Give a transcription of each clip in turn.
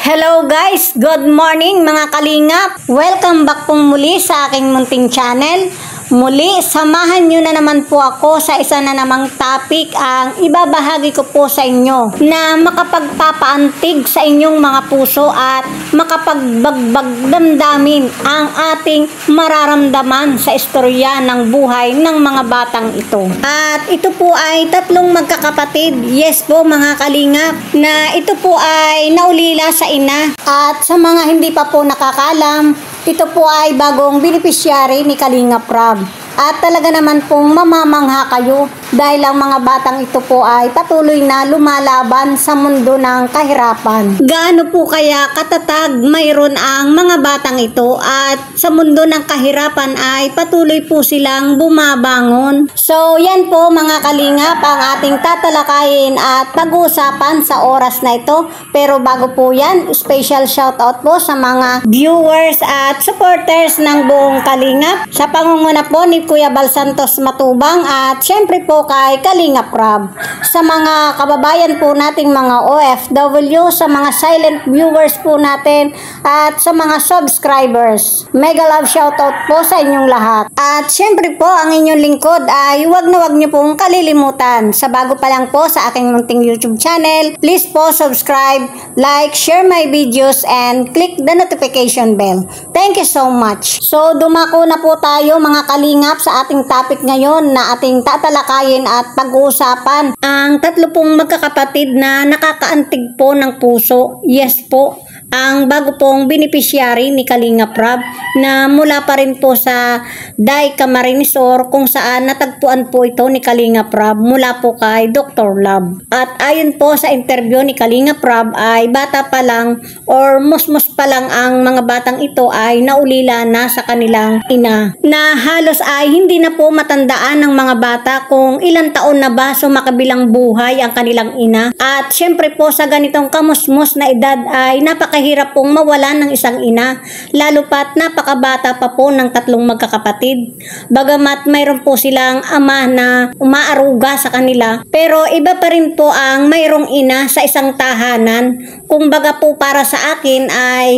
Hello guys! Good morning mga kalingap! Welcome back pong muli sa aking munting channel. Muli, samahan nyo na naman po ako sa isa na namang topic ang ibabahagi ko po sa inyo na makapagpapaantig sa inyong mga puso at makapagbagbag damdamin ang ating mararamdaman sa istorya ng buhay ng mga batang ito. At ito po ay tatlong magkakapatid, yes po mga kalingap, na ito po ay naulila sa ina. At sa mga hindi pa po nakakalam, ito po ay bagong beneficiary ni Kalingap Rab. At talaga naman pong mamamangha kayo dahil ang mga batang ito po ay patuloy na lumalaban sa mundo ng kahirapan. Gaano po kaya katatag mayroon ang mga batang ito at sa mundo ng kahirapan ay patuloy po silang bumabangon. So yan po mga kalingap ang ating tatalakayin at pag-uusapan sa oras na ito. Pero bago po yan, special shoutout po sa mga viewers at supporters ng buong Kalingap. Sa pangunguna po ni Kuya Bal Santos Matubang at syempre po kay Kalingap Rab. Sa mga kababayan po nating mga OFW, sa mga silent viewers po natin at sa mga subscribers. Mega love shoutout po sa inyong lahat. At syempre po ang inyong lingkod ay wag niyo pong kalilimutan. Sa bago pa lang po sa aking munting YouTube channel, please po subscribe, like, share my videos and click the notification bell. Thank you so much. So dumako na po tayo mga kalingap sa ating topic ngayon na ating tatalakayin at pag-uusapan ang tatlo pong magkakapatid na nakakaantig po ng puso. Yes po, ang bago pong beneficiary ni Kalingap Rab na mula pa rin po sa Day Camarinesor kung saan natagpuan po ito ni Kalingap Rab mula po kay Dr. Love. At ayon po sa interview ni Kalingap Rab ay bata pa lang or musmus pa lang ang mga batang ito ay naulila na sa kanilang ina. Na halos ay hindi na po matandaan ng mga bata kung ilang taon na ba sumakabilang buhay ang kanilang ina. At syempre po sa ganitong kamusmus na edad ay napakahirap pong mawalan ng isang ina, lalo pat napakabata pa po ng tatlong magkakapatid. Bagamat mayroon po silang ama na umaaruga sa kanila, pero iba pa rin po ang mayroong ina sa isang tahanan. Kung baga po para sa akin ay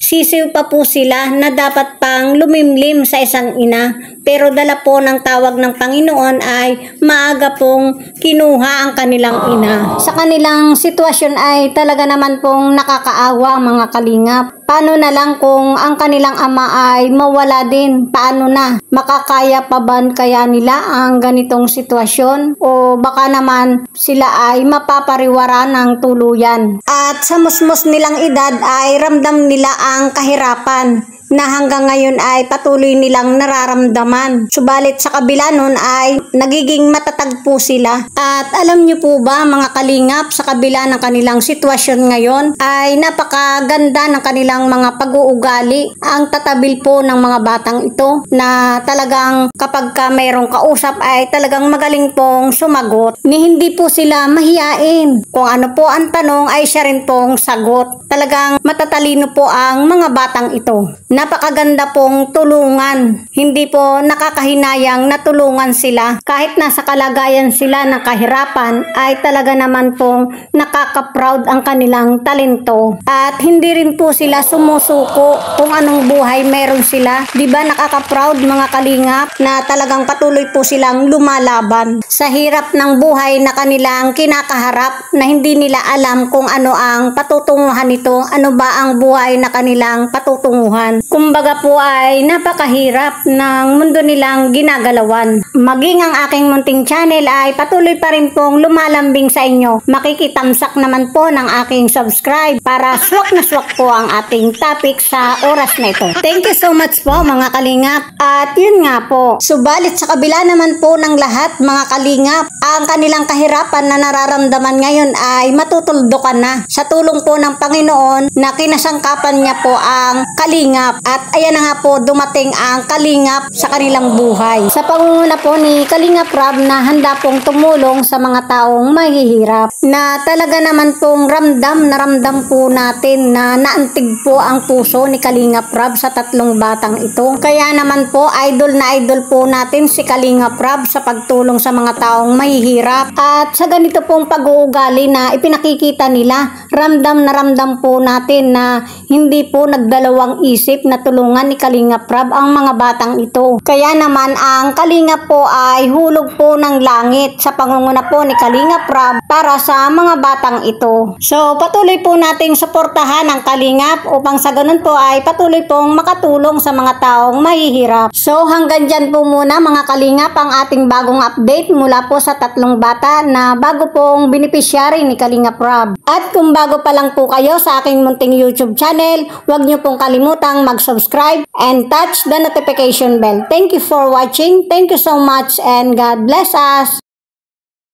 sisiw pa po sila na dapat pang lumimlim sa isang ina, pero dala po ng tawag ng Panginoon ay maaga pong kinuha ang kanilang ina. Sa kanilang sitwasyon ay talaga naman pong nakakaawa mga kalingap. Paano na lang kung ang kanilang ama ay mawala din? Paano na? Makakaya pa ba kaya nila ang ganitong sitwasyon? O baka naman sila ay mapapariwara ng tuluyan. At sa musmus nilang edad ay ramdam nila ang kahirapan na hanggang ngayon ay patuloy nilang nararamdaman. Subalit sa kabila nun ay nagiging matatag po sila. At alam niyo po ba mga kalingap, sa kabila ng kanilang sitwasyon ngayon ay napakaganda ng kanilang mga pag-uugali. Ang tatabil po ng mga batang ito na talagang kapag ka mayroong kausap ay talagang magaling pong sumagot. Ni hindi po sila mahiyain. Kung ano po ang tanong ay siya rin pong sagot. Talagang matatalino po ang mga batang ito. Napakaganda pong tulungan. Hindi po nakakahinayang na tulungan sila. Kahit nasa kalagayan sila ng kahirapan ay talaga naman pong nakaka-proud ang kanilang talento. At hindi rin po sila sumusuko kung anong buhay meron sila. Diba nakaka-proud mga kalingap na talagang patuloy po silang lumalaban sa hirap ng buhay na kanilang kinakaharap na hindi nila alam kung ano ang patutunguhan nito, ano ba ang buhay na kanilang patutunguhan. Kumbaga po ay napakahirap ng mundo nilang ginagalawan. Maging ang aking munting channel ay patuloy pa rin pong lumalambing sa inyo. Makikitamsak naman po ng aking subscribe para swak na swak po ang ating topic sa oras na ito. Thank you so much po mga kalingap. At yun nga po, subalit sa kabila naman po ng lahat mga kalingap, ang kanilang kahirapan na nararamdaman ngayon ay matutuldukan na sa tulong po ng Panginoon na kinasangkapan niya po ang kalingap. At ayan na nga po dumating ang kalingap sa kanilang buhay. Sa pangunguna po ni Kalingap Rab na handa pong tumulong sa mga taong mahihirap. Na talaga naman pong ramdam po natin na naantig po ang puso ni Kalingap Rab sa tatlong batang ito. Kaya naman po idol na idol po natin si Kalingap Rab sa pagtulong sa mga taong mahihirap. At sa ganito pong pag-uugali na ipinakikita nila, ramdam na ramdam po natin na hindi po nagdalawang isip na tulungan ni Kalingap Rab ang mga batang ito. Kaya naman ang Kalingap po ay hulog po ng langit sa pangunguna po ni Kalingap Rab para sa mga batang ito. So patuloy po nating suportahan ang Kalingap upang sa ganun po ay patuloy pong makatulong sa mga taong mahihirap. So hanggang dyan po muna mga Kalingap ang ating bagong update mula po sa 3 bata na bago pong beneficiary ni Kalingap Rab. At kung bago pa lang po kayo sa aking munting YouTube channel, huwag niyo pong kalimutang mag-subscribe and touch the notification bell. Thank you for watching. Thank you so much and God bless us.